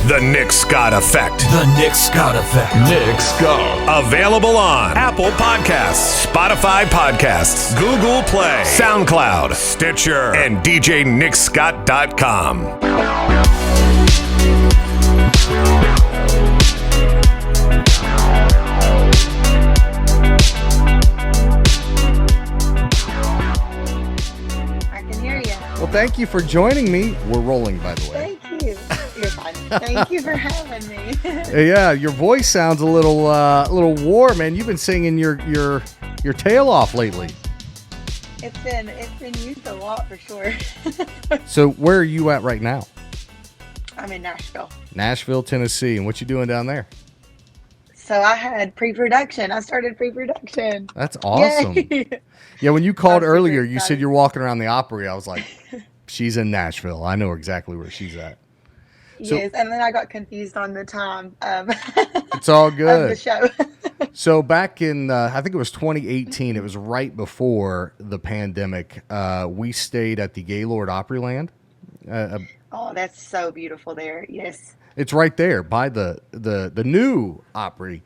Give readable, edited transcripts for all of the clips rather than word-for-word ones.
The Nick Scott Effect. The Nick Scott Effect. Nick Scott. Available on Apple Podcasts, Spotify Podcasts, Google Play, SoundCloud, Stitcher, and DJNickScott.com. Well, thank you for joining me. We're rolling, by the way. Thank you. You're fine. Thank you for having me. Yeah, your voice sounds a little warm, man. You've been singing your tail off lately. It's been used a lot for sure. So, where are you at right now? I'm in Nashville. Nashville, Tennessee. And what you doing down there? So I had pre-production. I started pre-production. That's awesome. Yay. Yeah, when you called I'm super earlier, you excited. said you're walking around the Opry. I was like, she's in Nashville. I know exactly where she's at. So- Yes, and then I got confused on the time. It's all Of the good. show. So back in, I think it was 2018, it was right before the pandemic, we stayed at the Gaylord Opryland. Oh, that's so beautiful there. Yes. It's right there by the new Opry.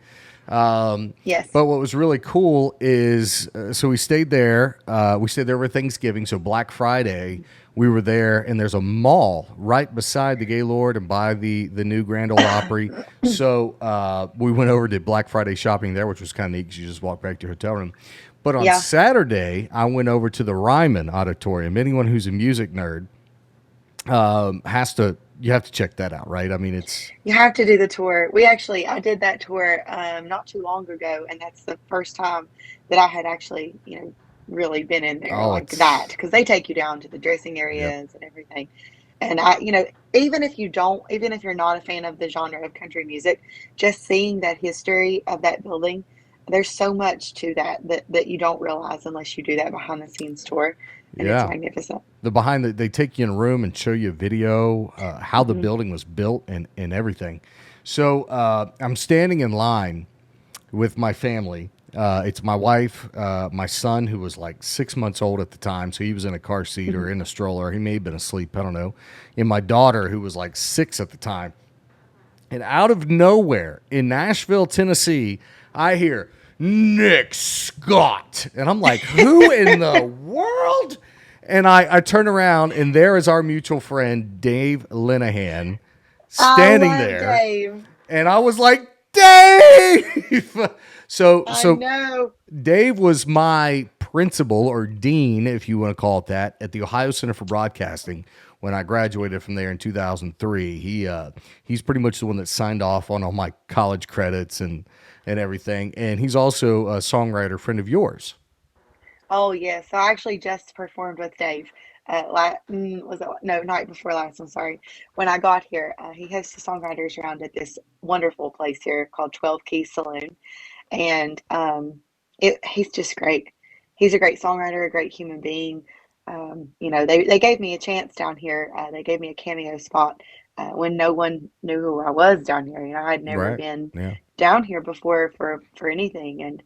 Yes. But what was really cool is, so we stayed there. We stayed there over Thanksgiving. So Black Friday, we were there, and there's a mall right beside the Gaylord and by the new Grand Ole Opry. So we went over, did Black Friday shopping there, which was kind of neat because you just walk back to your hotel room. But on Saturday, I went over to the Ryman Auditorium. Anyone who's a music nerd you have to check that out, right? I mean, You have to do the tour. I did that tour not too long ago, and that's the first time that I had actually, really been in there like that, because they take you down to the dressing areas and everything. And even if you're not a fan of the genre of country music, just seeing that history of that building, there's so much to that you don't realize unless you do that behind the scenes tour. And it's magnificent. They take you in a room and show you a video, how the building was built and everything. So I'm standing in line with my family. It's my wife, my son, who was like 6 months old at the time. So he was in a car seat or in a stroller. He may have been asleep. I don't know. And my daughter, who was like 6 at the time. And out of nowhere in Nashville, Tennessee, I hear Nick Scott. And I'm like, who in the world? And I turn around, and there is our mutual friend, Dave Linehan, standing there. Dave. And I was like, Dave! So know. Dave was my principal, or dean, if you want to call it that, at the Ohio Center for Broadcasting when I graduated from there in 2003. He's pretty much the one that signed off on all my college credits and everything. And he's also a songwriter friend of yours. Oh, yes. So I actually just performed with Dave. Night before last. I'm sorry. When I got here, he hosts the songwriters around at this wonderful place here called 12 Keys Saloon. And he's just great. He's a great songwriter, a great human being. They gave me a chance down here. They gave me a cameo spot when no one knew who I was down here. I'd never been down here before for anything. And,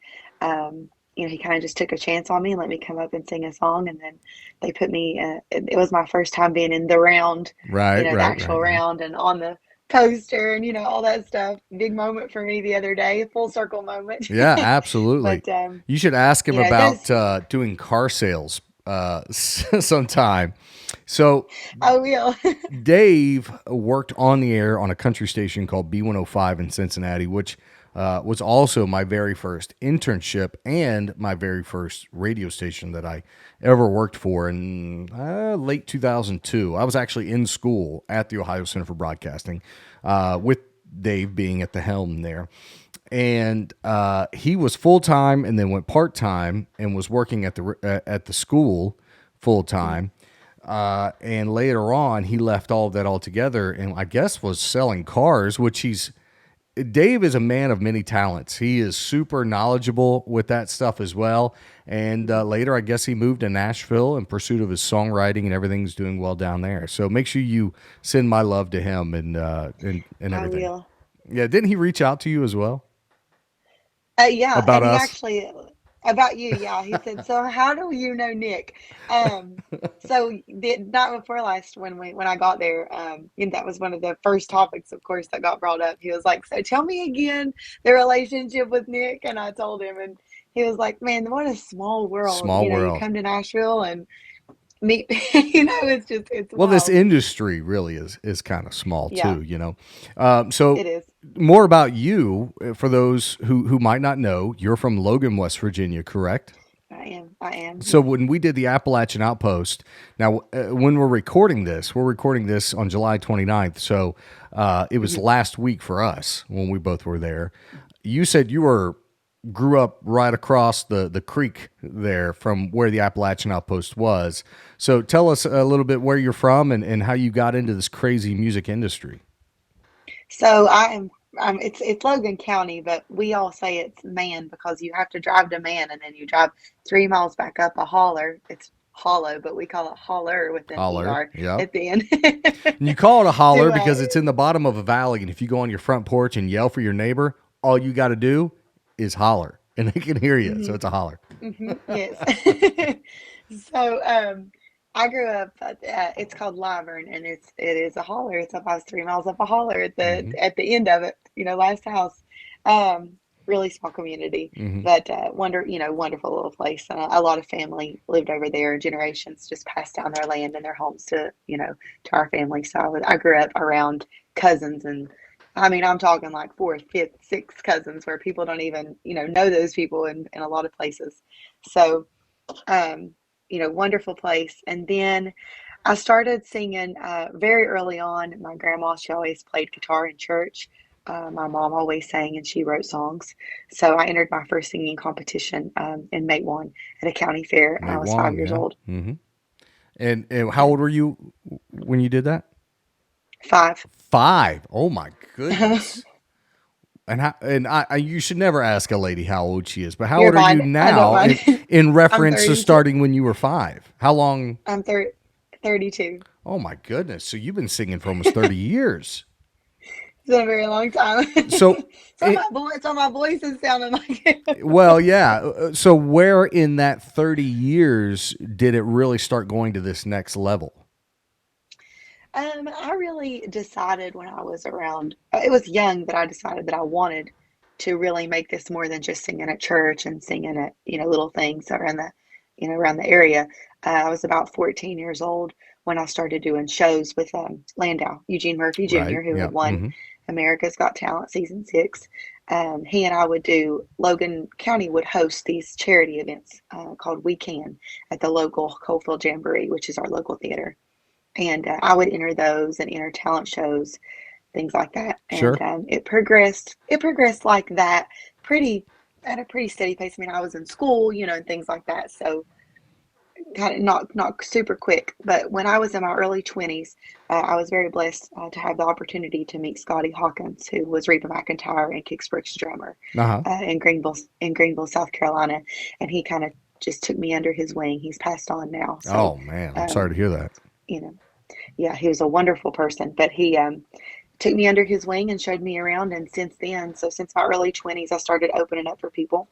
he kind of just took a chance on me and let me come up and sing a song. And then they put me, it was my first time being in the round, the actual round and on the poster and, all that stuff. Big moment for me the other day, a full circle moment. Yeah, absolutely. But, you should ask him about doing car sales sometime. So I will. Dave worked on the air on a country station called B105 in Cincinnati, which was also my very first internship and my very first radio station that I ever worked for in late 2002. I was actually in school at the Ohio Center for Broadcasting with Dave being at the helm there. And he was full-time and then went part-time and was working at the school full-time. And later on, he left all of that altogether and I guess was selling cars, which Dave is a man of many talents. He is super knowledgeable with that stuff as well. And later, I guess he moved to Nashville in pursuit of his songwriting, and everything's doing well down there. So make sure you send my love to him and everything. I will. Yeah, didn't he reach out to you as well? Yeah, About and us? he actually, About you, yeah. He said, "So how do you know Nick?" So the night before last, when I got there, and that was one of the first topics, of course, that got brought up. He was like, "So tell me again the relationship with Nick," and I told him, and he was like, "Man, what a small world. Small You world. come to Nashville and meet, it's Well, this wild." industry really is kind of small Yeah, too. So it is. more about you for those who might not know. You're from Logan, West Virginia, correct? I am. So Yes. when we did the Appalachian Outpost, now when we're recording this on July 29th. So it was Mhm. last week for us when we both were there. You said you grew up right across the creek there from where the Appalachian Outpost was. So tell us a little bit where you're from and how you got into this crazy music industry. So I am. It's Logan County, but we all say it's Man because you have to drive to Man and then you drive 3 miles back up a holler. It's hollow, but we call it holler with an Holler. ER Yep. at the end. And you call it a holler To because it's in the bottom of a valley. And if you go on your front porch and yell for your neighbor, all you got to do is holler and they can hear you. So mhm, it's a holler. yes. So I grew up. It's called Lyvern, and it is a holler. It's about 3 miles up a holler Hmm. at the end of it. Last house. Um, really small community, Hmm. but wonderful little place. A lot of family lived over there. Generations just passed down their land and their homes to our family. So I grew up around cousins and. I mean, I'm talking like fourth, fifth, sixth cousins where people don't even, know those people in a lot of places. So, um, wonderful place. And then I started singing very early on. My grandma, she always played guitar in church. My mom always sang and she wrote songs. So I entered my first singing competition in Matewan at a county fair. I Mate was 5 years yeah. old. Hmm. And how Yeah, old were you when you did that? 5. 5. Oh my goodness. You should never ask a lady how old she is, but how You're old are you fine. I don't now mind. in I'm reference to 32. starting when you were 5? How long? I'm 32. Oh my goodness. So you've been singing for almost 30 years. It's been a very long time. So, So my voice is sounding like it. well, yeah. So where in that 30 years did it really start going to this next level? I really decided when I was around, it was young that I decided that I wanted to really make this more than just singing at church and singing at, little things around the area. I was about 14 years old when I started doing shows with Landau, Eugene Murphy Right. Jr., who had Yep. won Hmm. America's Got Talent season 6. He and I would do, Logan County would host these charity events called We Can at the local Coalfield Jamboree, which is our local theater. And I would enter those and enter talent shows, things like that. And Sure. it progressed. It progressed like that, pretty at a pretty steady pace. I mean, I was in school, and things like that. So kind of not super quick. But when I was in my early 20s, I was very blessed to have the opportunity to meet Scotty Hawkins, who was Reba McEntire and Kicksbrooks drummer Uh huh. in Greenville, South Carolina, and he kind of just took me under his wing. He's passed on now, so Oh man, I'm sorry um, to hear that. you know. Yeah, he was a wonderful person, but he took me under his wing and showed me around. And since my early 20s, I started opening up for people.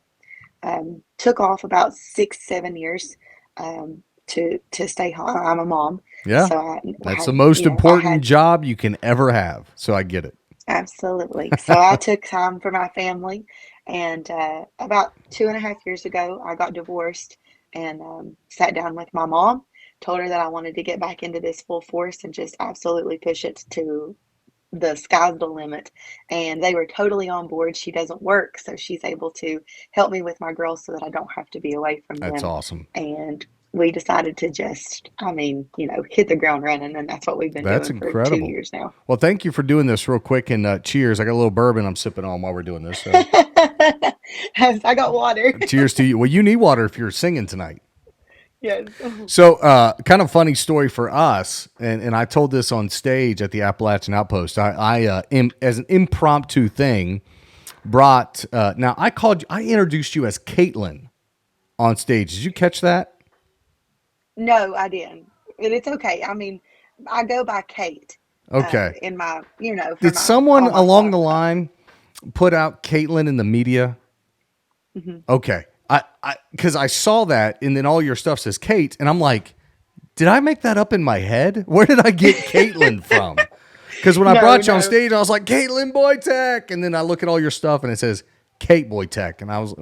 Took off about 6, 7 years to stay home. I'm a mom, Yeah. so I That's the had, most I important had job you can ever have. So I get it. absolutely. So I took time for my family, and about 2.5 years ago, I got divorced and sat down with my mom. Told her that I wanted to get back into this full force and just absolutely push it to the sky's the limit. And they were totally on board. She doesn't work, so she's able to help me with my girls so that I don't have to be away from That's them. awesome. And we decided to just, I mean, hit the ground running, and that's what we've been That's doing for two incredible. years now. Well, thank you for doing this real quick and cheers. I got a little bourbon I'm sipping on while we're doing this. So I got water. cheers to you. Well, you need water if you're singing tonight. Yes. So, kind of funny story for us, and I told this on stage at the Appalachian Outpost. As an impromptu thing, brought. Now, I introduced you as Caitlin on stage. Did you catch that? No, I didn't. But it's okay. I mean, I go by Kate Okay. in my, for Did my someone all my along stuff. the So, line put out Caitlin in the media? mhm. Okay. Because I saw that, and then all your stuff says Kate, and I'm like, did I make that up in my head? Where did I get Caitlin from? Because when I brought you on stage, I was like, Caitlin Boytek. And then I look at all your stuff and it says Kate Boytek. And I was,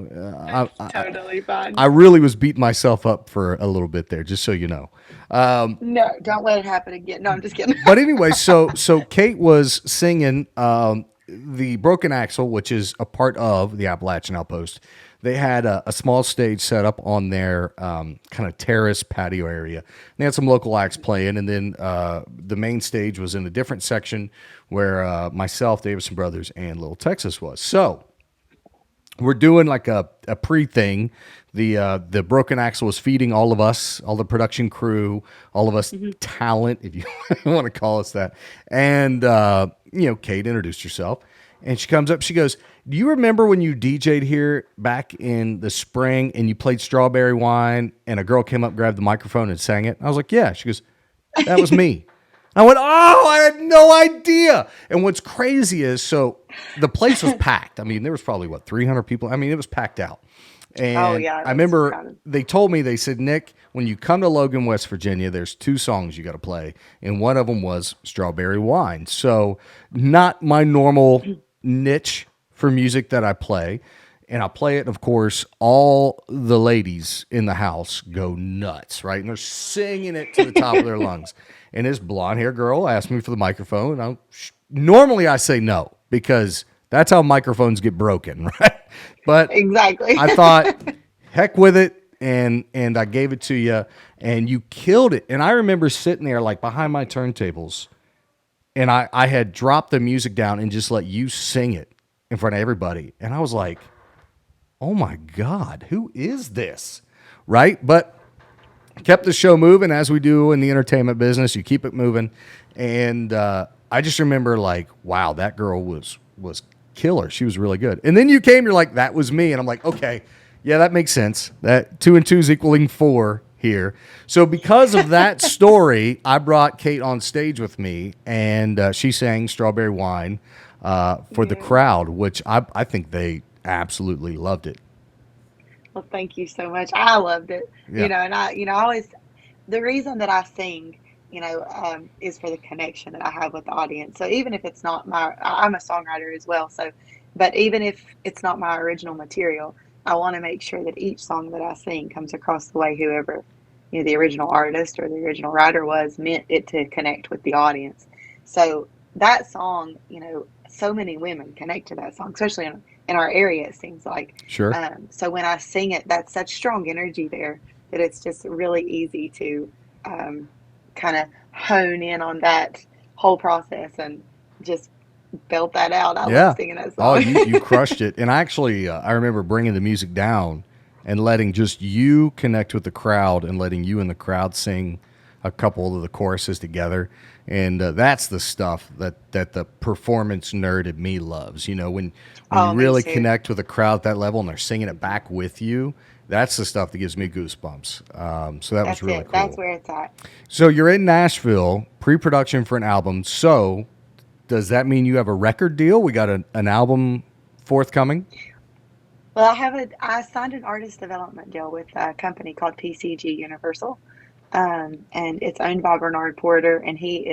Totally fine. I really was beating myself up for a little bit there, just so you know. No, don't let it happen again. No, I'm just kidding. But anyway, so Kate was singing the Broken Axle, which is a part of the Appalachian Outpost. They had a small stage set up on their kind of terrace patio area. They had some local acts playing, and then the main stage was in a different section where myself, Davison Brothers, and Little Texas was. So we're doing like a pre-thing. The Broken Axle was feeding all of us, all the production crew, all of us talent, if you want to call us that. And, Kate introduced herself. And she comes up, she goes, do you remember when you DJ'd here back in the spring and you played Strawberry Wine and a girl came up, grabbed the microphone and sang it? I was like, yeah. She goes, that was me. I went, oh, I had no idea. And what's crazy is, so the place was packed. I mean, there was probably, 300 people? I mean, it was packed out. And I remember they told me, they said, Nick, when you come to Logan, West Virginia, there's 2 songs you got to play. And one of them was Strawberry Wine. So not my normal niche for music that I play. And I play it, of course, all the ladies in the house go nuts, right? And they're singing it to the top of their lungs. And this blonde-haired girl asked me for the microphone. And normally I say no, because that's how microphones get broken, right? But exactly. I thought, heck with it, and I gave it to you, and you killed it. And I remember sitting there like behind my turntables, and I had dropped the music down and just let you sing it in front of everybody. And I was like, oh my God, who is this? Right? But kept the show moving, as we do in the entertainment business. You keep it moving. And I just remember like, wow, that girl was killer. She was really good. And then you came, you're like, that was me. And I'm like, okay, yeah, that makes sense. That 2 and 2 is equaling 4 here. So because of that story, I brought Kate on stage with me, and she sang Strawberry Wine for the crowd, which I think they absolutely loved it. Well, thank you so much. I loved it. Yeah. And I always, the reason that I sing, is for the connection that I have with the audience. So even if it's not I'm a songwriter as well. So, but even if it's not my original material, I want to make sure that each song that I sing comes across the way whoever, the original artist or the original writer was meant it to connect with the audience. So that song, so many women connect to that song, especially in our area, it seems like. Sure. So when I sing it, that's such strong energy there that it's just really easy to kind of hone in on that whole process and just belt that out. I love singing that song. Oh, you crushed it. And actually, I remember bringing the music down and letting just you connect with the crowd and letting you and the crowd sing a couple of the choruses together. And that's the stuff that the performance nerd in me loves. When you really connect with a crowd at that level and they're singing it back with you, that's the stuff that gives me goosebumps. So that's really cool. That's where it's at. So you're in Nashville, pre-production for an album. So does that mean you have a record deal? We got an album forthcoming? Well, I signed an artist development deal with a company called PCG Universal. And it's owned by Bernard Porter, and he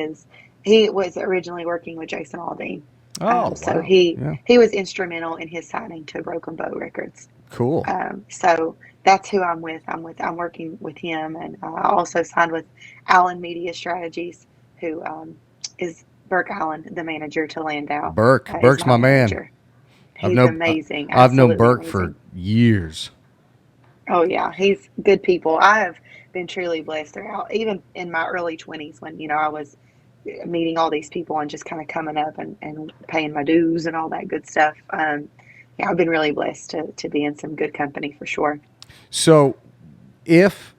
was originally working with Jason Aldean. So wow. He was instrumental in his signing to Broken Bow Records. Cool. So that's who I'm with. I'm working with him, and I also signed with Allen Media Strategies, who is Burke Allen, the manager to Landau. Burke's my man. He's amazing. I've known Burke for years. Oh yeah, he's good people. I have been truly blessed throughout, even in my early 20s when, I was meeting all these people and just kind of coming up and paying my dues and all that good stuff. I've been really blessed to be in some good company for sure. So if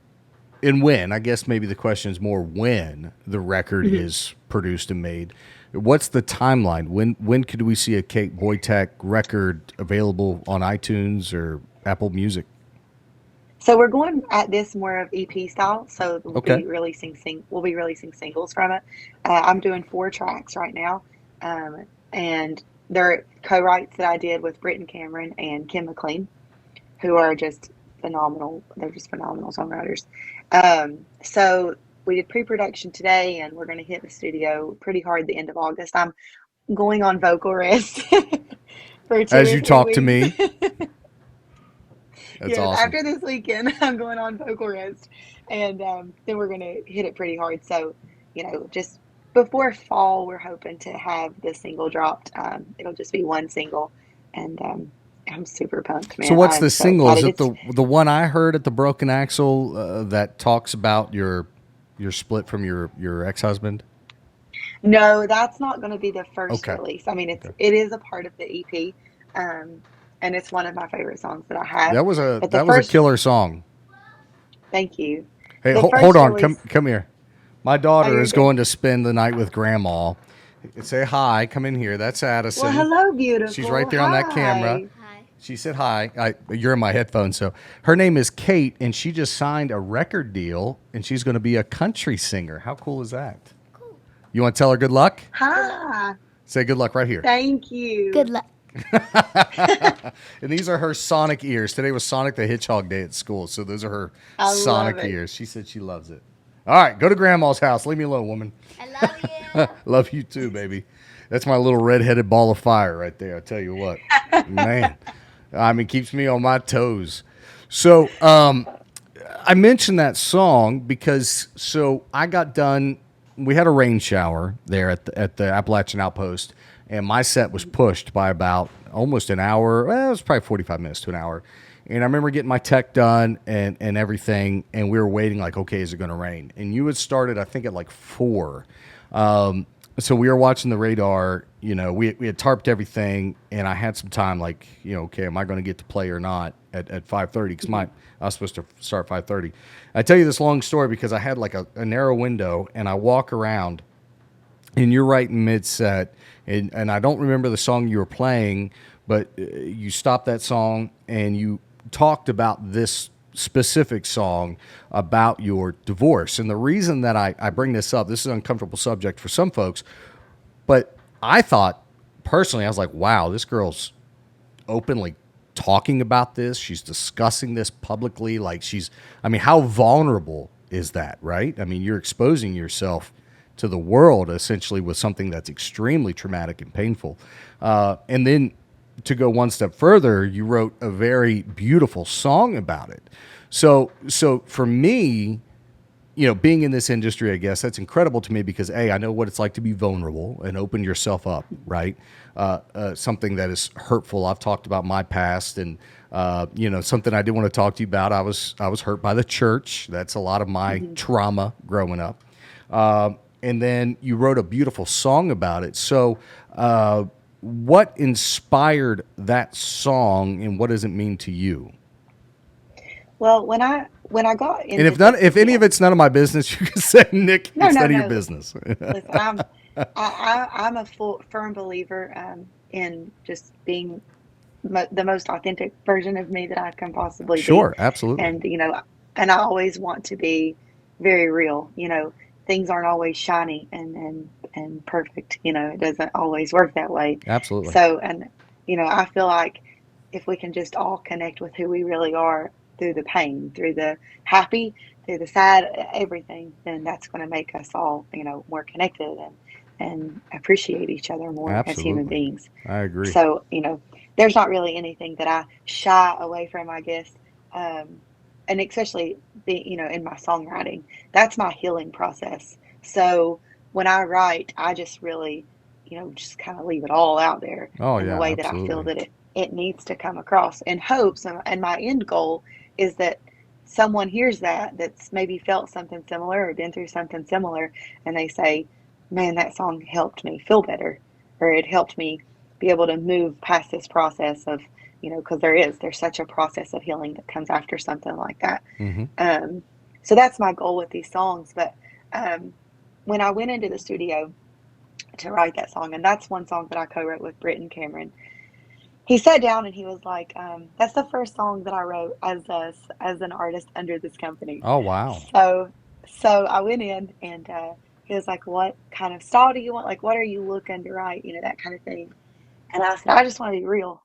and when, I guess maybe the question is more when the record is produced and made, what's the timeline? When could we see a Kate Boytek record available on iTunes or Apple Music? So we're going at this more of EP style. So we'll be releasing singles from it. I'm doing 4 tracks right now, and they're co-writes that I did with Britton Cameron and Kim McLean, who are just phenomenal. They're just phenomenal songwriters. So we did pre-production today, and we're going to hit the studio pretty hard the end of August. I'm going on vocal rest for two As or you three talk to weeks. me, that's Yes, awesome. after this weekend, I'm going on vocal rest, and then we're going to hit it pretty hard. So, just before fall, we're hoping to have the single dropped. It'll just be one single, and I'm super pumped, So man. what's I'm the so single? Is excited. it It's the one I heard at the Broken Axle that talks about your split from your ex husband? No, that's not going to be the first Okay. release. I mean, Okay. it is a part of the EP, and it's one of my favorite songs that I have. But the That was a first, killer song. thank you. Hey, The hold first on. release. Come here. My Oh, daughter you're is good. going to spend the night with grandma. Say hi. Come in here. That's Well, Addison. hello, She's right beautiful. there on that camera. Hi. Hi. She said hi. You're in my headphones. So her name is Kate, and she just signed a record deal, and she's going to be a country singer. How cool is that? Cool. You want to tell her good luck? Good luck. Hi. Say good luck right here. Thank you. Good luck. And these are her Sonic ears. Today was Sonic the Hedgehog day at school, so those are her I love Sonic it. ears. She said she loves it. All right, go to grandma's house. Leave me alone, woman. I love you. Love you too, baby. That's my little red-headed ball of fire right there. I tell you what, man. I mean, keeps me on my toes. So, I mentioned that song because I got done. We had a rain shower there at the Appalachian Outpost, and my set was pushed by about almost an hour. Well, it was probably 45 minutes to an hour. And I remember getting my tech done and everything, and we were waiting like, okay, is it going to rain? And you had started, I think, at like 4. So we were watching the radar. We had tarped everything, and I had some time. Like, okay, am I going to get to play or not at 5:30? Because I was supposed to start 5:30. I tell you this long story because I had like a narrow window, and I walk around, and you're right in mid set, and I don't remember the song you were playing, but you stopped that song and you talked about this specific song about your divorce. And the reason that I bring this up, this is an uncomfortable subject for some folks, but I thought personally, I was like, wow, this girl's openly talking about this. She's discussing this publicly. Like how vulnerable is that, right? I mean, you're exposing yourself to the world essentially with something that's extremely traumatic and painful. And then to go one step further, you wrote a very beautiful song about it. So for me, being in this industry, I guess that's incredible to me because I know what it's like to be vulnerable and open yourself up, right? Something that is hurtful. I've talked about my past and, something I did want to talk to you about. I was hurt by the church. That's a lot of my trauma growing up. And then you wrote a beautiful song about it. So, what inspired that song and what does it mean to you? Well, when I got And into this, if any of it's none of my business, you can say, Nick, no, it's no, none of your no. business. Listen, I'm a firm believer in just being the most authentic version of me that I can possibly be, Sure, absolutely. and and I always want to be very real. Things aren't always shiny and perfect. It doesn't always work that way. Absolutely. So, and I feel like if we can just all connect with who we really are through the pain, through the happy, through the sad, everything, then that's going to make us all, more connected and appreciate each other more as human Absolutely. beings. I agree. So, there's not really anything that I shy away from, I guess. And especially in my songwriting, that's my healing process. So when I write, I just really, just kind of leave it all out there Oh, in the yeah, way that I feel absolutely. that it needs to come across in hopes. And my end goal is that someone hears that's maybe felt something similar or been through something similar, and they say, man, that song helped me feel better, or it helped me be able to move past this process of, because there's such a process of healing that comes after something like that. Hmm. Um, so that's my goal with these songs. But when I went into the studio to write that song, and that's one song that I co-wrote with Britt and Cameron, he sat down and he was like, "That's the first song that I wrote as an artist under this company." Oh, wow. So so I went in and he was like, "What kind of style do you want? Like, what are you looking to write? That kind of thing." And I said, "I just want to be real.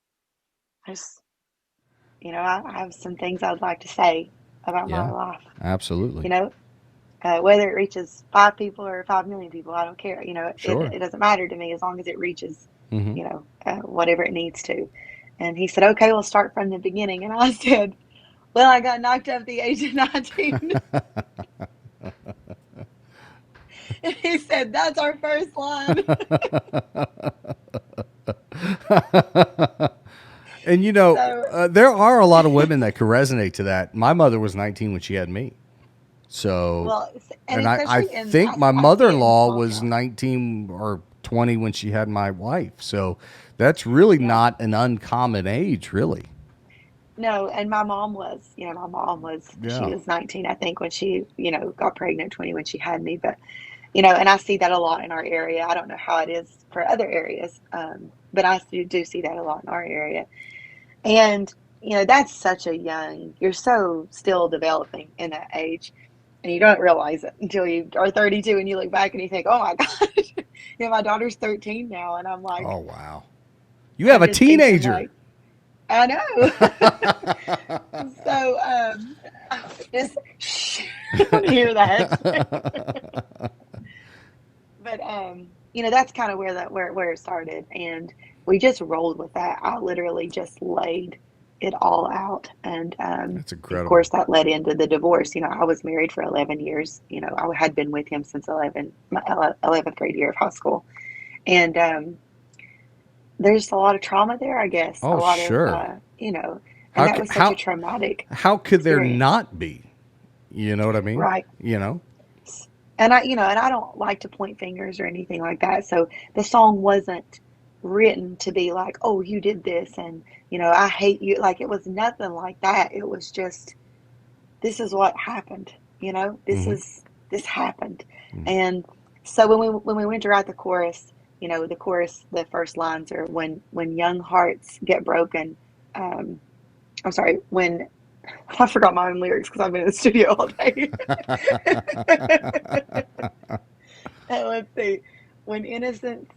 I just I have some things I'd like to say about my Yeah, life. absolutely. You know, whether it reaches 5 people or 5 million people, I don't care. Sure. It doesn't matter to me as long as it reaches, Hmm. whatever it needs to. And he said, okay, we'll start from the beginning. And I said, well, I got knocked up at the age of 19. And he said, that's our first line. And So, there are a lot of women that could resonate to that. My mother was 19 when she had me. So, well, and and I especially think my I see it in mother-in-law small was towns. 19 or 20 when she had my wife. So that's really Yeah. not an uncommon age, really. No, and my mom was, she Yeah. was 19, I think, when she, got pregnant, 20 when she had me. But, and I see that a lot in our area. I don't know how it is for other areas, but I do see that a lot in our area. And, that's such a you're so still developing in that age. And you don't realize it until you are 32 and you look back and you think, oh my gosh, my daughter's 13 now. And I'm like, Oh, wow. You have I'm a just thinking, teenager. like, I know. So, just shh, I don't hear that. But that's kind of where it started, and we just rolled with that. I literally just laid it all out, and That's of incredible. course that led into the divorce. I was married for 11 years. I had been with him since my 11th grade year of high school, and there's a lot of trauma there, I guess. A Oh, lot of sure. and How that c- was such a how traumatic how could there experience, not be? You know what I mean? right? You know? And I don't like to point fingers or anything like that. So the song wasn't written to be like, oh, you did this and, I hate you. Like it was nothing like that. It was just, this is what happened. Hmm. This happened. And so when we went to write the chorus, the first lines are when young hearts get broken. Um, I'm sorry, when I forgot my own lyrics because I've been in the studio all day. Let's see. When innocence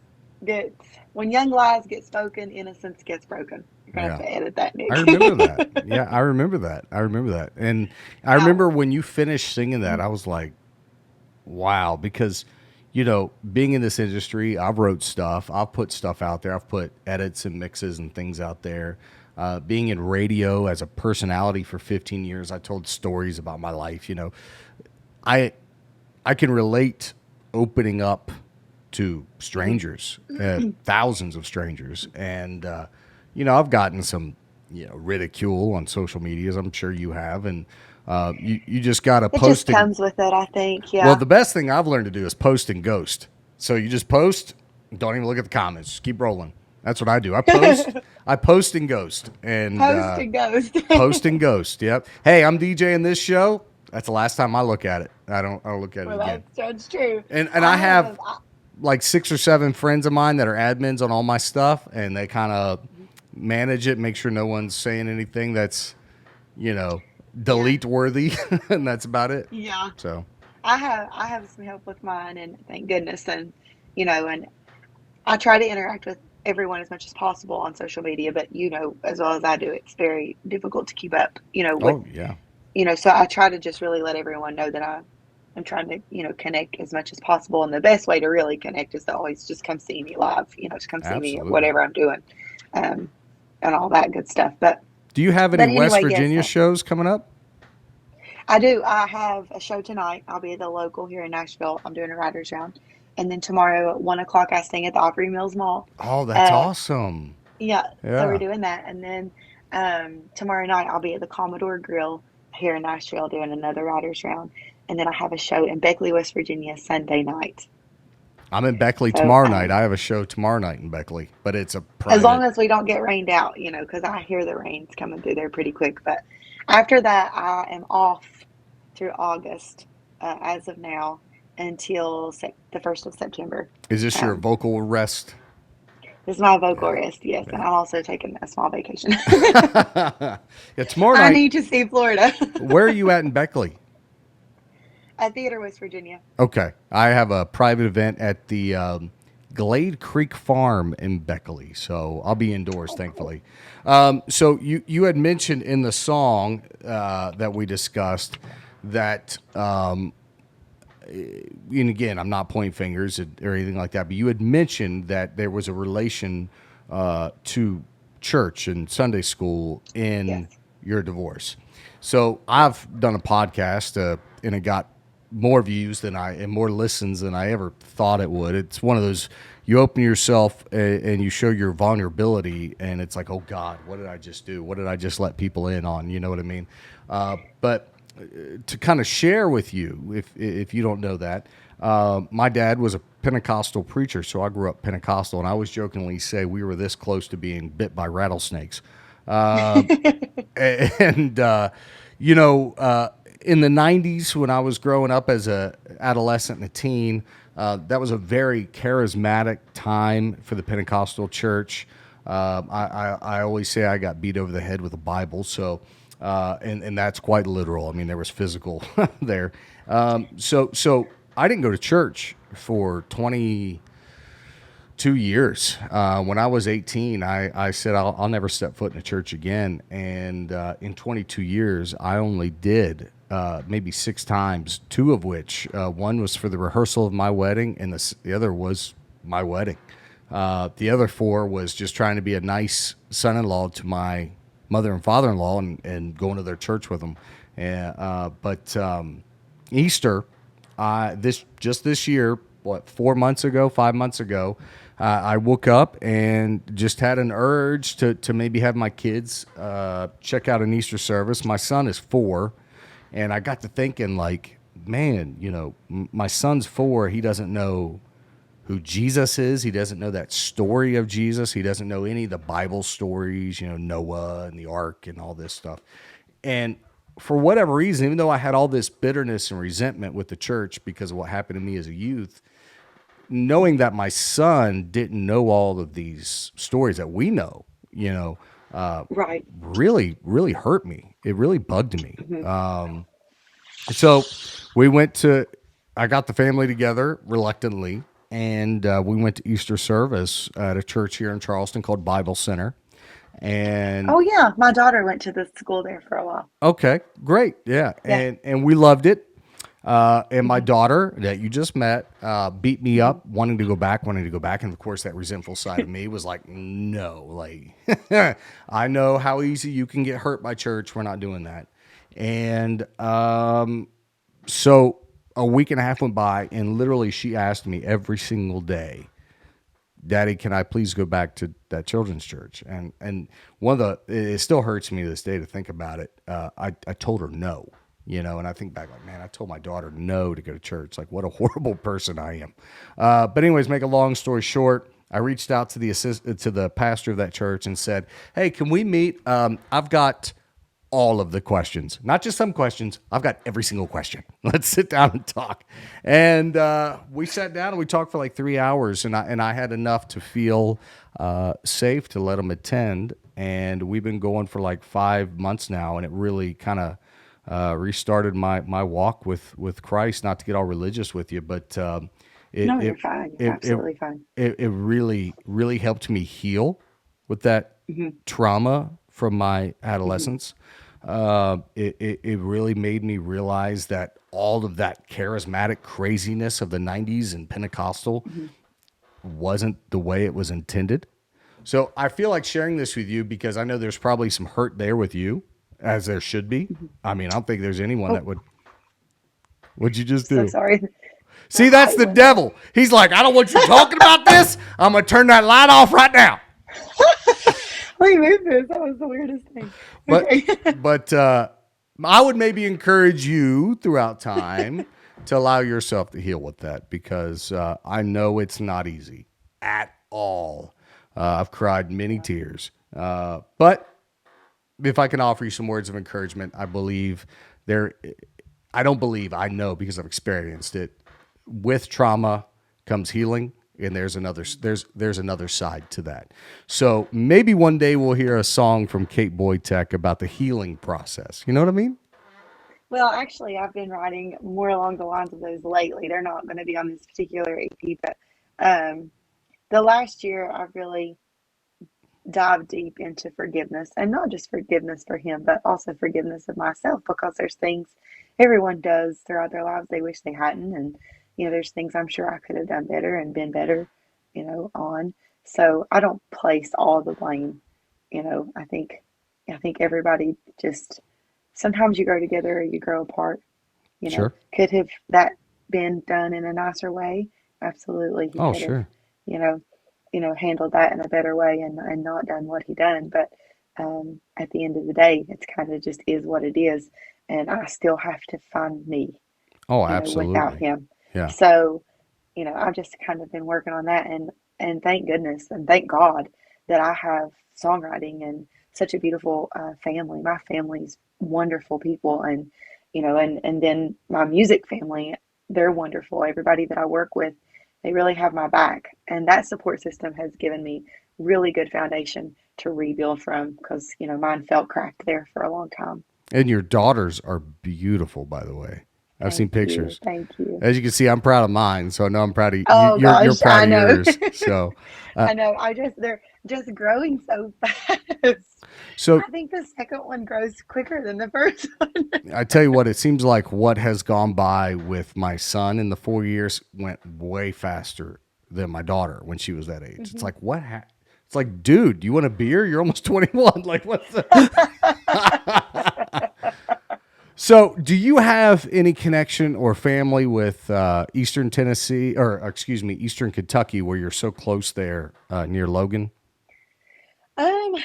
gets, when young lies get spoken, innocence gets broken. You're gonna have Yeah. to edit that, I Nick. remember that. Yeah, I remember that. I remember that. And I I, remember when you finished singing that, I was like, wow, because being in this industry, I've wrote stuff, I've put stuff out there, I've put edits and mixes and things out there. Being in radio as a personality for 15 years, I told stories about my life. I I can relate opening up to mhm. strangers, thousands of strangers, and I've gotten some ridicule on social media, as I'm sure you have, and you just got to It just post and comes with it, I think. well, Yeah. the best thing I've learned to do is post and ghost. So you just post, don't even look at the comments, just keep rolling. That's what I do. I post and ghost, and Post and ghost. post and ghost. Yep. Hey, I'm DJing this show. That's the last time I look at it. I don't look at it Well, again. that's true. And I I have have. I, like 6 or 7 friends of mine that are admins on all my stuff, and they kind of manage it, make sure no one's saying anything that's you know yeah. delete worthy, and that's about it. Yeah. So I have some help with mine, and thank goodness. And I try to interact with everyone as much as possible on social media, but as well as I do, it's very difficult to keep up, with, oh yeah, so I try to just really let everyone know that I'm trying to, connect as much as possible. And the best way to really connect is to always just come see me live, to come see me absolutely. whatever I'm doing, um, and all that good stuff. But, Do you have any but West anyway, yes, Virginia shows coming up? I do. I have a show tonight. I'll be at the local here in Nashville. I'm doing a writer's round. And then tomorrow at 1 o'clock, I sing at the Opry Mills Mall. Oh, that's Uh, awesome. Yeah, so we're Yeah. doing that. And then tomorrow night I'll be at the Commodore Grill here in Nashville doing another writers round. And then I have a show in Beckley, West Virginia Sunday night. I'm in Beckley So tomorrow night. I have a show tomorrow night in Beckley, but it's a as long private. as we don't get rained out, because I hear the rain's coming through there pretty quick. But after that, I am off through August as of now until the 1st of September. Is this your Um, vocal rest? this is my vocal Yeah. rest, yes, and Yeah. I'm also taking a small vacation. Yeah, tomorrow I night. need to see Florida. Where are you at in Beckley? At Theater, West Virginia. Okay. I have a private event at the Glade Creek Farm in Beckley. So I'll be indoors, thankfully. So you had mentioned in the song that we discussed that, and again, I'm not pointing fingers or anything like that, but you had mentioned that there was a relation to church and Sunday school in Yes. your divorce. So I've done a podcast and it got more views than and more listens than I ever thought it would. It's one of those, you open yourself and you show your vulnerability, and it's like, oh God, what did I just do? What did I just let people in on? You know what I mean? But to kind of share with you, if you don't know that, my dad was a Pentecostal preacher, so I grew up Pentecostal, and I always jokingly say we were this close to being bit by rattlesnakes. And you know, in the '90s when I was growing up as a adolescent and a teen, that was a very charismatic time for the Pentecostal church. I always say I got beat over the head with a Bible, so and that's quite literal. I mean, there was physical there. So I didn't go to church for 2 years. When I was 18, I said I'll never step foot in a church again. And in 22 years, I only did maybe 6 times, two of which one was for the rehearsal of my wedding, and the other was my wedding. The other 4 was just trying to be a nice son-in-law to my mother and father-in-law and going to their church with them. But Easter, this year, 5 months ago, I woke up and just had an urge to maybe have my kids check out an Easter service. My son is 4, and I got to thinking, like, man, my son's 4. He doesn't know who Jesus is. He doesn't know that story of Jesus. He doesn't know any of the Bible stories, Noah and the ark and all this stuff. And for whatever reason, even though I had all this bitterness and resentment with the church because of what happened to me as a youth, knowing that my son didn't know all of these stories that we know, Right. really, really hurt me. It really bugged me. Hmm. So I got the family together reluctantly, and we went to Easter service at a church here in Charleston called Bible Center. And Oh yeah, my daughter went to the school there for a while. okay, great. Yeah. Yeah. And we loved it. And my Hmm. daughter that you just met beat me Hmm. up, wanting to go back. And of course, that resentful side of me was like, no, like, I know how easy you can get hurt by church. We're not doing that. And so a week and a half went by, and literally she asked me every single day, Daddy, can I please go back to that children's church? And it still hurts me to this day to think about it. I told her no, and I think back like, man, I told my daughter no to go to church. Like, what a horrible person I am. But anyways, make a long story short, I reached out to the pastor of that church and said, hey, can we meet? I've got all of the questions, not just some questions. I've got every single question. Let's sit down and talk. And we sat down and we talked for like 3 hours, and I had enough to feel safe to let him attend. And we've been going for like 5 months now, and it really kind of restarted my walk with Christ. Not to get all religious with you, but it No, it you're fine. You're it it, absolutely fine. it really really helped me heal with that Hmm. trauma from my Hmm. adolescence. It really made me realize that all of that charismatic craziness of the '90s and Pentecostal Hmm. wasn't the way it was intended. So I feel like sharing this with you because I know there's probably some hurt there with you, as there should be. Hmm. I mean, I don't think there's anyone Oh, that would. What'd you just so do? sorry. The See, that's light the went off. devil. He's like, I don't want you talking about this. I'm gonna turn that light off right now. Let me move this. That was the weirdest thing. But Okay. but I would maybe encourage you throughout time to allow yourself to heal with that because I know it's not easy at all. I've cried many tears, but if I can offer you some words of encouragement, I believe there. I don't believe I know because I've experienced it. With trauma comes healing, and there's another side to that. So maybe one day we'll hear a song from Kate Boytek about the healing process. You know what I mean? Well, actually, I've been writing more along the lines of those lately. They're not going to be on this particular EP, but um, the last year I've really dive deep into forgiveness, and not just forgiveness for him, but also forgiveness of myself, because there's things everyone does throughout their lives they wish they hadn't. And, there's things I'm sure I could have done better and been better, on. So I don't place all the blame. I think everybody just, sometimes you grow together or you grow apart. Sure. Could have that been done in a nicer way? Absolutely. He Oh, could have, sure. you know, handled that in a better way, and not done what he done. But at the end of the day, it's kind of just is what it is. And I still have to find me, Oh, without absolutely. him. Yeah. So, I've just kind of been working on that, and thank goodness and thank God that I have songwriting and such a beautiful family. My family's wonderful people, and then my music family, they're wonderful. Everybody that I work with, they really have my back, and that support system has given me really good foundation to rebuild from, because mine felt cracked there for a long time. And your daughters are beautiful, by the way. I've seen Thank you, pictures. thank you. As you can see, I'm proud of mine, so I know I'm proud of you. Oh You're gosh, proud I of know. yours. So, uh, I know. They're just growing so fast. so I think the second one grows quicker than the first one. I tell you what, it seems like what has gone by with my son in the 4 years went way faster than my daughter when she was that age. It's Mhm. like it's like, dude, you want a beer? You're almost 21. Like, what's the? So, do you have any connection or family with Eastern Tennessee, or excuse me, Eastern Kentucky, where you're so close there near Logan? Um,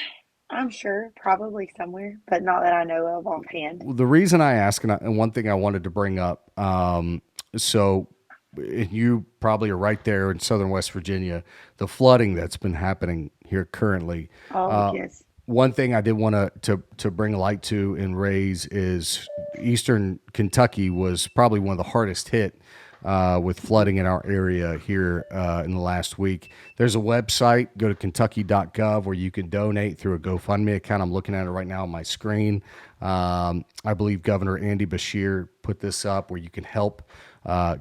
I'm sure probably somewhere, but not that I know of offhand. The reason I ask, and one thing I wanted to bring up, so you probably are right there in southern West Virginia, the flooding that's been happening here currently. Oh, Uh, yes. One thing I did want to bring light to and raise is Eastern Kentucky was probably one of the hardest hit with flooding in our area here in the last week. There's a website, go to kentucky.gov, where you can donate through a GoFundMe account. I'm looking at it right now on my screen. I believe Governor Andy Bashir put this up where you can help.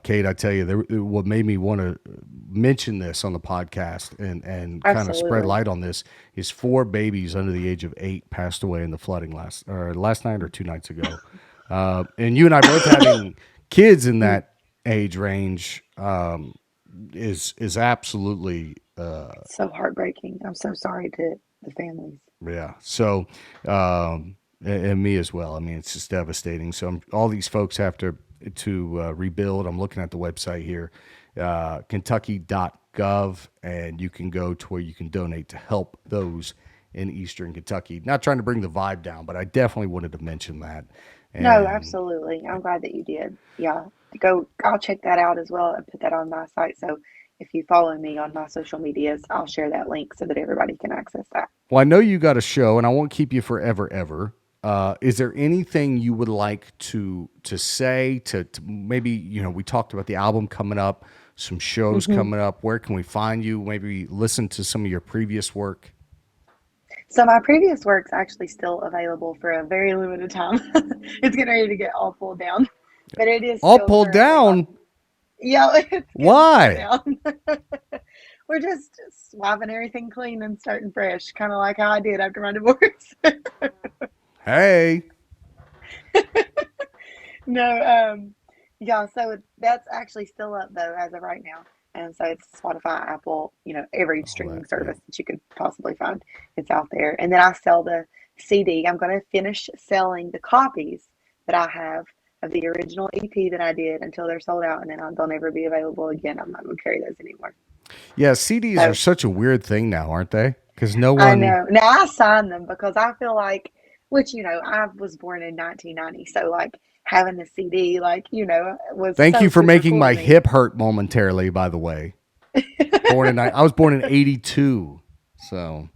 Kate, I tell you, what made me want to mention this on the podcast and kind of spread Absolutely. light on this is 4 babies under the age of 8 passed away in the flooding last night or 2 nights ago. And you and I both having kids in Mm. that age range is absolutely So heartbreaking. I'm so sorry to the families. yeah. So and me as well. I mean, it's just devastating. So all these folks have to rebuild. I'm looking at the website here, kentucky.gov, and you can go to where you can donate to help those in Eastern Kentucky. Not trying to bring the vibe down, but I definitely wanted to mention that. No, And absolutely. I'm glad that you did. Yeah. I'll check that out as well and put that on my site. So if you follow me on my social medias, I'll share that link so that everybody can access that. well, I know you got a show, and I won't keep you forever, ever. Is there anything you would like to say to maybe we talked about the album coming up, some shows Hmm. coming up. Where can we find you? Maybe listen to some of your previous work. So my previous work's actually still available for a very limited time. It's getting ready to get all pulled down, but it is All still pulled currently on. down. Yeah, it's getting pulled Why? down. We're just swapping everything clean and starting fresh, kind of like how I did after my divorce. Hey, No, yeah, so that's actually still up though as of right now. And so it's Spotify, Apple, every all streaming that good. service that you could possibly find. It's out there. And then I sell the CD. I'm going to finish selling the copies that I have of the original EP that I did until they're sold out, and then they'll never be available again. I'm not going to carry those anymore. Yeah, CDs are So such a weird thing now, aren't they? Because no I one. know. Now I signed them because I feel like, which, I was born in 1990. So like having the CD, like, was Thank so you for super making cool my to me. hip hurt momentarily. By the way, I was born in '82, so.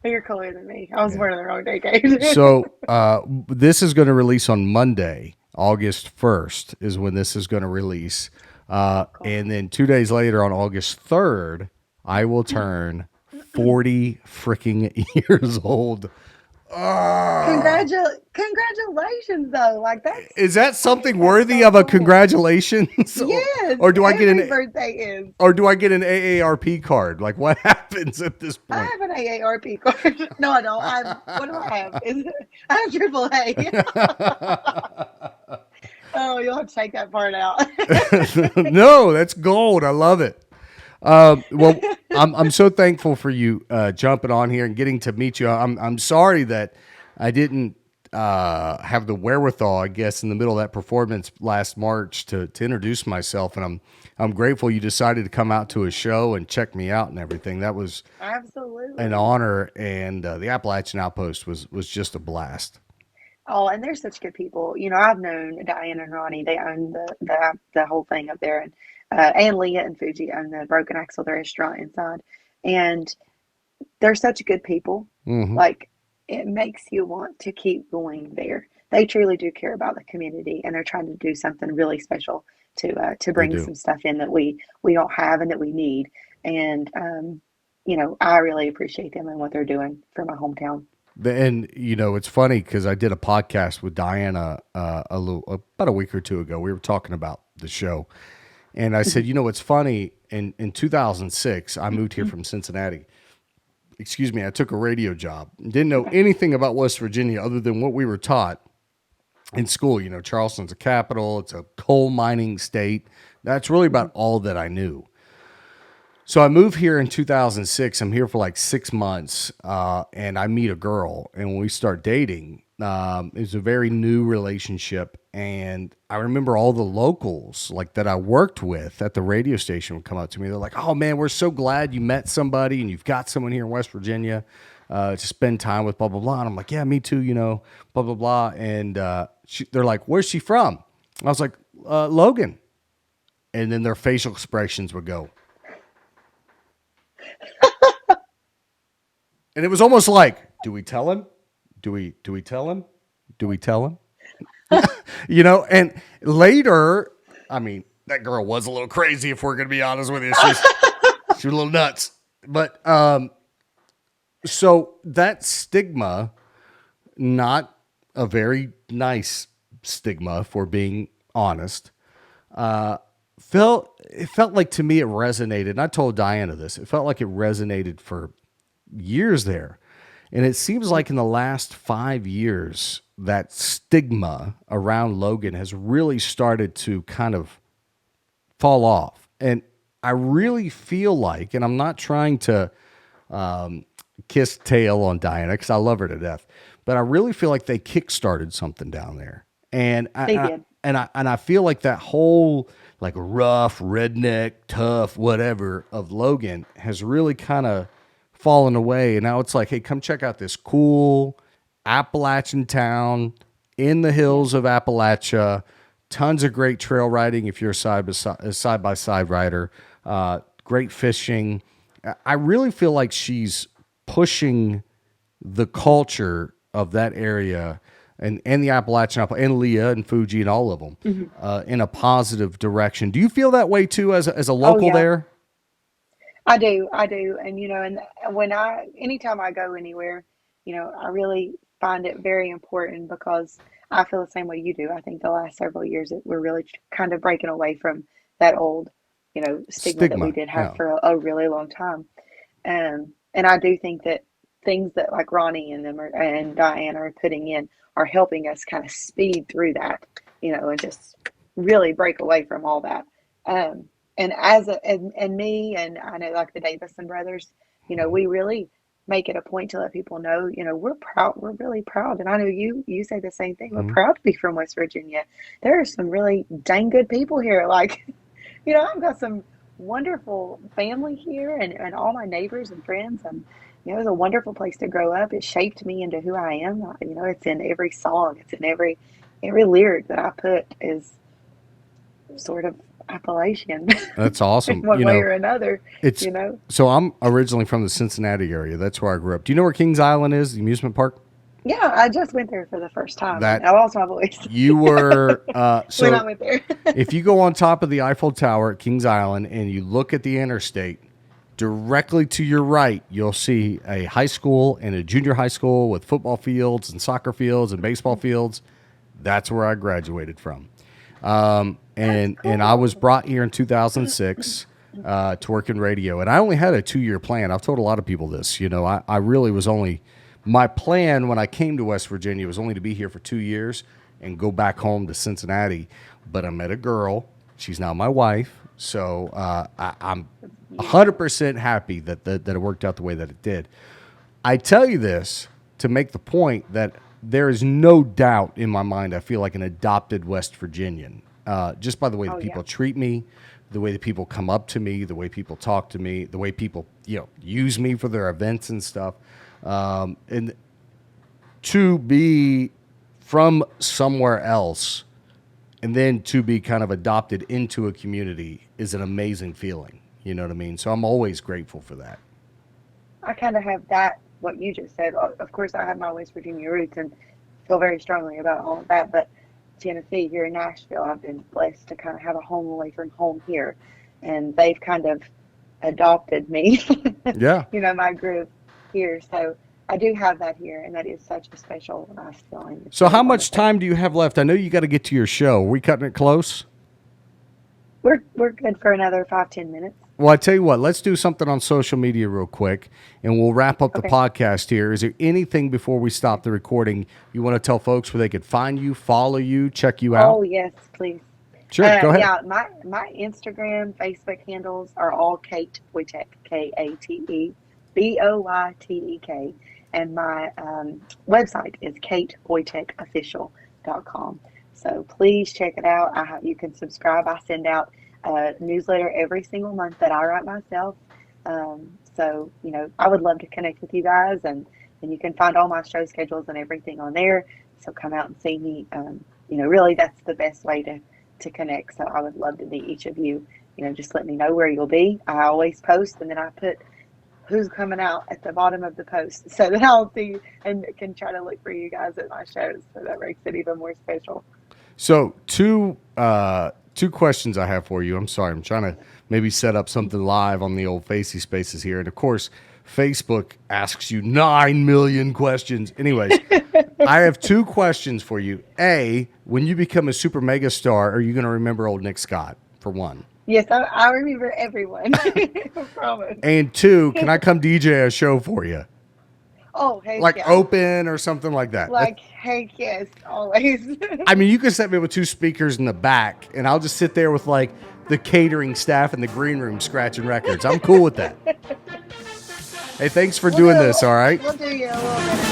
You're cooler than me. I was born in the wrong decade. So this is going to release on Monday, August 1st is when this is going to release. Cool. And then 2 days later on August 3rd, I will turn 40 freaking years old. Congratulations, though. Like that's Is that something that's worthy so of a cool. congratulations, Yes, or do I get every an birthday is. AARP card? Like, what happens at this I point? have an AARP card. No, I don't. What do I have? I have AAA. Oh, you'll have to take that part out. No, that's gold. I love it. Well, I'm so thankful for you jumping on here and getting to meet you. I'm sorry that I didn't have the wherewithal, I guess, in the middle of that performance last March to introduce myself, and I'm grateful you decided to come out to a show and check me out and everything. That was an Absolutely. honor, and the Appalachian Outpost was just a blast. Oh, and they're such good people. I've known Diane and Ronnie. They own the whole thing up there, and Leah and Fuji own the Broken Axle, the restaurant inside. And they're such good people. Hmm. Like it makes you want to keep going there. They truly do care about the community, and they're trying to do something really special to They bring do. some stuff in that we don't have and that we need. And I really appreciate them and what they're doing for my hometown. And it's funny because I did a podcast with Diana about a week or two ago. We were talking about the show, and I said, it's funny. In 2006, I moved here from Cincinnati. Excuse me, I took a radio job. Didn't know Okay. anything about West Virginia other than what we were taught in school. Charleston's a capital. It's a coal mining state. That's really about all that I knew. So I moved here in 2006. I'm here for like 6 months, and I meet a girl, and when we start dating, it was a very new relationship. And I remember all the locals like that I worked with at the radio station would come up to me. They're like, "Oh man, we're so glad you met somebody, and you've got someone here in West Virginia to spend time with." Blah blah blah. And I'm like, "Yeah, me too." Blah blah blah. And they're like, "Where's she from?" I was like, "Logan." And then their facial expressions would go. And it was almost like, do we tell him? Do we tell him? Do we tell him? And later, I mean, that girl was a little crazy if we're gonna be honest with you. She was a little nuts. But so that stigma, not a very nice stigma for being honest, felt like to me it resonated. And I told Diana this. It felt like it resonated for years there. And it seems like in the last 5 years, that stigma around Logan has really started to kind of fall off. And I really feel like, and I'm not trying to kiss tail on Diana because I love her to death, but I really feel like they kickstarted something down there. And They did. I feel like that whole like rough, redneck, tough, whatever of Logan has really kind of fallen away. And now it's like, hey, come check out this cool Appalachian town in the Yeah. hills of Appalachia. Tons of great trail riding if you're a side by side rider. Great fishing. I really feel like she's pushing the culture of that area and the Appalachian and Leah and Fuji and all of them in a positive direction. Do you feel that way too as a Oh local yeah. there? I do, and anytime I go anywhere, I really find it very important because I feel the same way you do. I think the last several years that we're really kind of breaking away from that old, stigma that we Stigma. did have Yeah. for a really long time. And I do think that things that like Ronnie and and Diane are putting in are helping us kind of speed through that, and just really break away from all that. And and me and I know like the Davison brothers, we really make it a point to let people know, we're proud, we're really proud. And I know you say the same thing. We're Mhm. proud to be from West Virginia. There are some really dang good people here. Like, I've got some wonderful family here and all my neighbors and friends. And, it was a wonderful place to grow up. It shaped me into who I am. It's in every song. It's in every lyric that I put is sort of Appalachian That's in awesome. one way or another, It's you know? so I'm originally from the Cincinnati area. That's where I grew up. Do you know where Kings Island is, the amusement park? Yeah, I just went there for the first time and That I lost my voice you were when I so went there. if you go on top of the Eiffel Tower at Kings Island and you look at the interstate, directly to your right, you'll see a high school and a junior high school with football fields and soccer fields and baseball fields. That's where I graduated from. And I was brought here in 2006 to work in radio. And I only had a 2-year plan. I've told a lot of people this. You know, I really was only – my plan when I came to West Virginia was only to be here for 2 years and go back home to Cincinnati. But I met a girl. She's now my wife. So I'm 100% happy that it worked out the way that it did. I tell you this to make the point that there is no doubt in my mind I feel like an adopted West Virginian, just by the way that people treat me, the way that people come up to me, the way people talk to me, the way people use me for their events and stuff. And to be from somewhere else and then to be kind of adopted into a community is an amazing feeling. You know what I mean? So I'm always grateful for that. I kind of have that, what you just said. Of course, I have my West Virginia roots and feel very strongly about all of that. But Tennessee, here in Nashville, I've been blessed to kind of have a home away from home here. And they've kind of adopted me, Yeah. My group here. So I do have that here, and that is such a special, nice feeling. So how much time do you have left? I know you got to get to your show. Are we cutting it close? We're good for another 5-10 minutes. Well, I tell you what, let's do something on social media real quick, and we'll wrap up the podcast here. Is there anything before we stop the recording you want to tell folks where they could find you, follow you, check you out? Oh, yes, please. Sure, go ahead. Yeah, my Instagram, Facebook handles are all Kate Boytek, KateBoytek, and my website is kateboytekofficial.com. So please check it out. You can subscribe. I send out a newsletter every single month that I write myself. So, I would love to connect with you guys, and you can find all my show schedules and everything on there. So come out and see me. Really that's the best way to connect. So I would love to meet each of you. Just let me know where you'll be. I always post, and then I put who's coming out at the bottom of the post so that I'll see and can try to look for you guys at my shows. So that makes it even more special. So two questions I have for you. I'm sorry. I'm trying to maybe set up something live on the old Facey Spaces here. And, of course, Facebook asks you 9 million questions. Anyways, I have 2 questions for you. A, when you become a super mega star, are you going to remember old Nick Scott, for one? Yes, I remember everyone. I promise. And 2, can I come DJ a show for you? Oh, hey, like yeah. open or something like that. Like, hey, yes, always. I mean, you can set me with 2 speakers in the back, and I'll just sit there with like the catering staff in the green room scratching records. I'm cool with that. Hey, thanks for doing this. All right. We'll do you a little bit.